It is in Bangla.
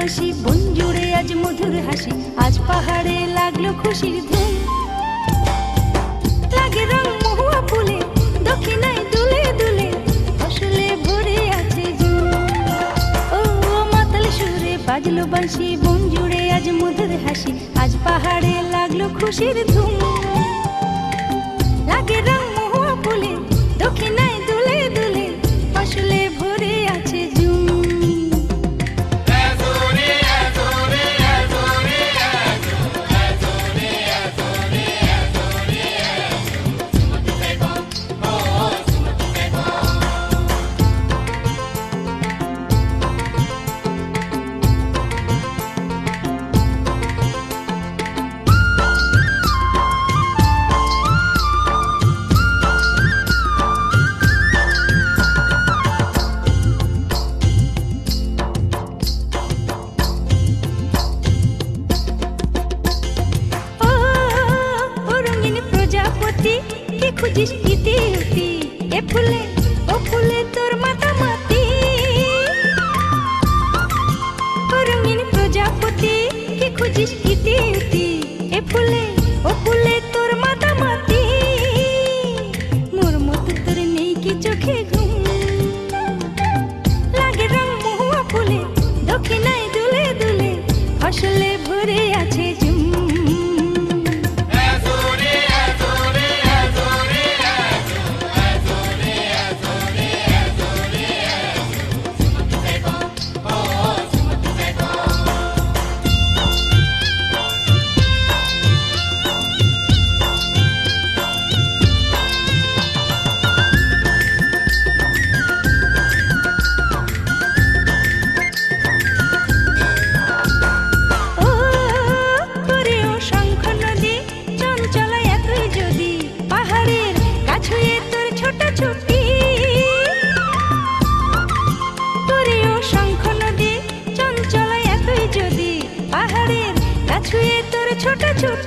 বাঁশি, বন জুড়ে আজ মধুর হাসি, আজ পাহাড়ে লাগলো খুশির ধুম। লাগে রং মহুয়া ফুলে, দক্ষিণায় দুলে দুলে, ফসলে ভরে আছে জুম। ও মাতাল সুরে বাজলো বাঁশি, বন জুড়ে আজ মধুর হাসি, আজ পাহাড়ে লাগলো খুশির ধুম। লাগে রং মহুয়া ফুলে, দক্ষিণায় দুলে দুলে, ফসলে ভরে আছে জুম। কে খুঁজিস ইতি উতি, এ ফুলে ও ফুলে তোর মাতামাতি। ও রঙিন প্রজাপতি, কে খুঁজিস ইতি উতি, এ ফুলে ও ফুলে তোর মাতামাতি। মোর মতো তোর নেই কি চোখে ঘুম। লাগে রং মহুয়া ফুলে, দক্ষিণায় দুলে দুলে, ফসলে ভরে আছে জুম। ছোট ছোট